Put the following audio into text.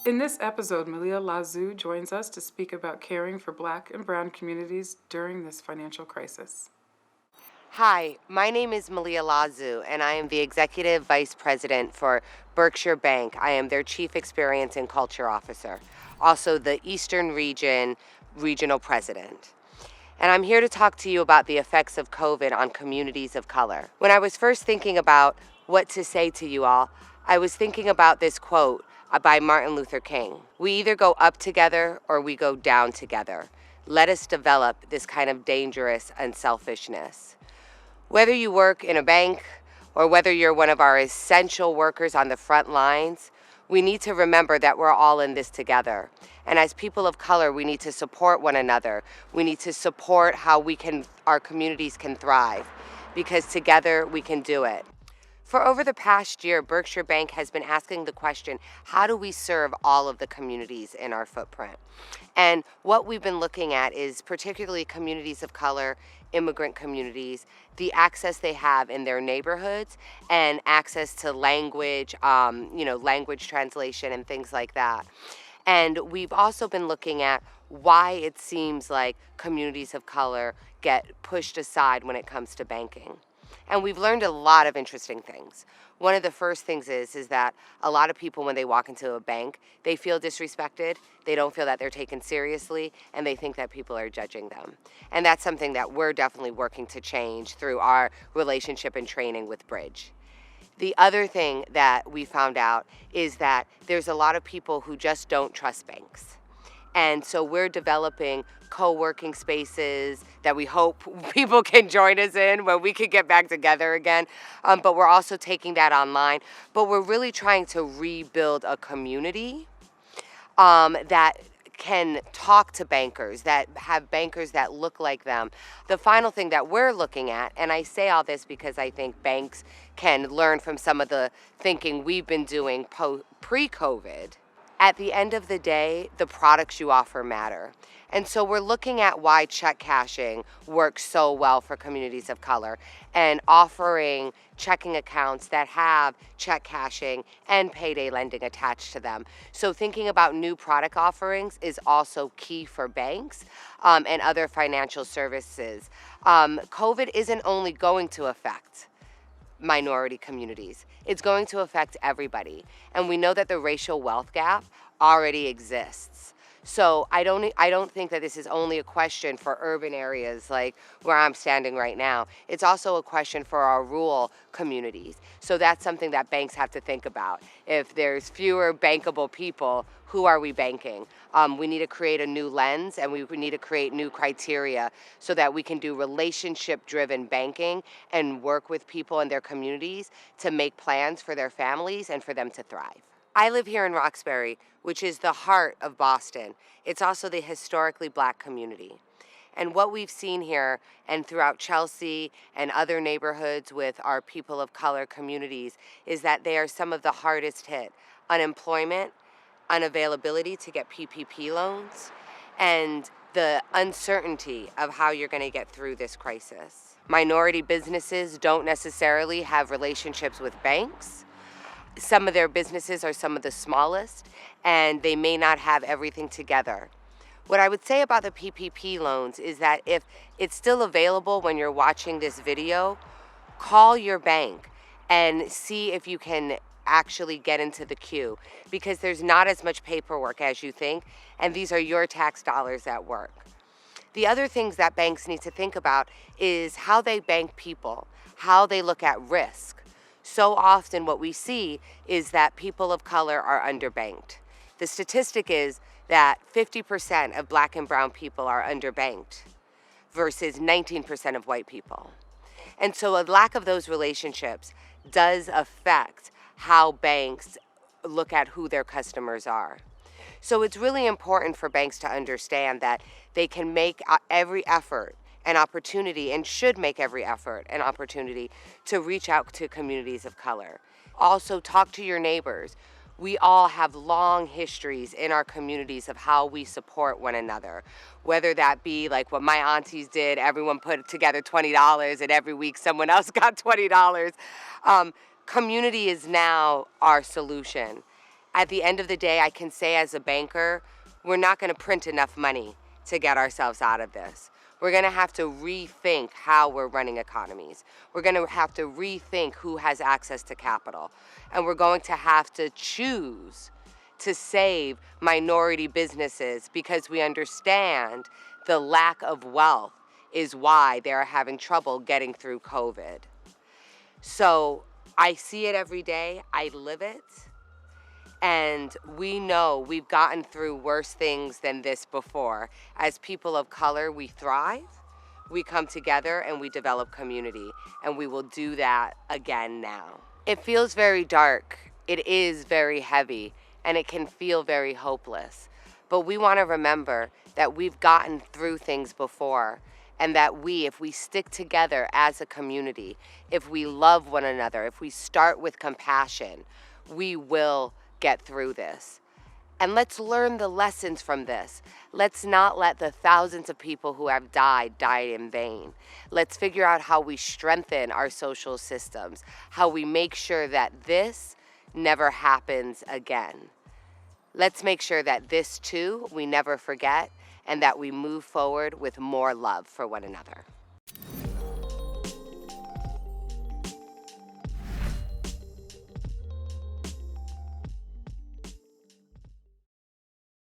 In this episode, Malia Lazu joins us to speak about caring for Black and Brown communities during this financial crisis. Hi, my name is Malia Lazu, and I am the Executive Vice President for Berkshire Bank. I am their Chief Experience and Culture Officer, also the Eastern Region Regional President. And I'm here to talk to you about the effects of COVID on communities of color. When I was first thinking about what to say to you all, I was thinking about this quote by Martin Luther King. We either go up together or we go down together. Let us develop this kind of dangerous unselfishness. Whether you work in a bank or whether you're one of our essential workers on the front lines, we need to remember that we're all in this together. And as people of color, we need to support one another. We need to support how our communities can thrive, because together we can do it. For over the past year, Berkshire Bank has been asking the question, how do we serve all of the communities in our footprint? And what we've been looking at is particularly communities of color, immigrant communities, the access they have in their neighborhoods and access to language, language translation and things like that. And we've also been looking at why it seems like communities of color get pushed aside when it comes to banking. And we've learned a lot of interesting things. One of the first things is that a lot of people, when they walk into a bank, they feel disrespected, they don't feel that they're taken seriously, and they think that people are judging them. And that's something that we're definitely working to change through our relationship and training with Bridge. The other thing that we found out is that there's a lot of people who just don't trust banks. And so we're developing co-working spaces that we hope people can join us in when we can get back together again. But we're also taking that online. But we're really trying to rebuild a community that can talk to bankers, that have bankers that look like them. The final thing that we're looking at, and I say all this because I think banks can learn from some of the thinking we've been doing pre-COVID. At the end of the day, the products you offer matter. And so we're looking at why check cashing works so well for communities of color and offering checking accounts that have check cashing and payday lending attached to them. So thinking about new product offerings is also key for banks and other financial services. COVID isn't only going to affect minority communities. It's going to affect everybody. And we know that the racial wealth gap already exists. So I don't think that this is only a question for urban areas like where I'm standing right now. It's also a question for our rural communities. So that's something that banks have to think about. If there's fewer bankable people, who are we banking? We need to create a new lens, and we need to create new criteria so that we can do relationship-driven banking and work with people in their communities to make plans for their families and for them to thrive. I live here in Roxbury, which is the heart of Boston. It's also the historically Black community. And what we've seen here and throughout Chelsea and other neighborhoods with our people of color communities is that they are some of the hardest hit. Unemployment, unavailability to get PPP loans, and the uncertainty of how you're going to get through this crisis. Minority businesses don't necessarily have relationships with banks. Some of their businesses are some of the smallest, and they may not have everything together. What I would say about the PPP loans is that if it's still available when you're watching this video, call your bank and see if you can actually get into the queue, because there's not as much paperwork as you think, and these are your tax dollars at work. The other things that banks need to think about is how they bank people, how they look at risk. So often what we see is that people of color are underbanked. The statistic is that 50% of Black and brown people are underbanked versus 19% of white people. And so a lack of those relationships does affect how banks look at who their customers are. So it's really important for banks to understand that they can make every effort an opportunity, and should make every effort an opportunity to reach out to communities of color. Also, talk to your neighbors. We all have long histories in our communities of how we support one another, whether that be like what my aunties did, everyone put together $20 and every week someone else got $20. Community is now our solution. At the end of the day, I can say as a banker, we're not going to print enough money to get ourselves out of this. We're going to have to rethink how we're running economies. We're going to have to rethink who has access to capital. And we're going to have to choose to save minority businesses because we understand the lack of wealth is why they're having trouble getting through COVID. So I see it every day. I live it. And we know we've gotten through worse things than this before. As people of color, we thrive, we come together, and we develop community. And we will do that again now. It feels very dark. It is very heavy, and it can feel very hopeless. But we want to remember that we've gotten through things before, and that if we stick together as a community, if we love one another, if we start with compassion, we will get through this. And let's learn the lessons from this. Let's not let the thousands of people who have died in vain. Let's figure out how we strengthen our social systems, how we make sure that this never happens again. Let's make sure that this too, we never forget, and that we move forward with more love for one another.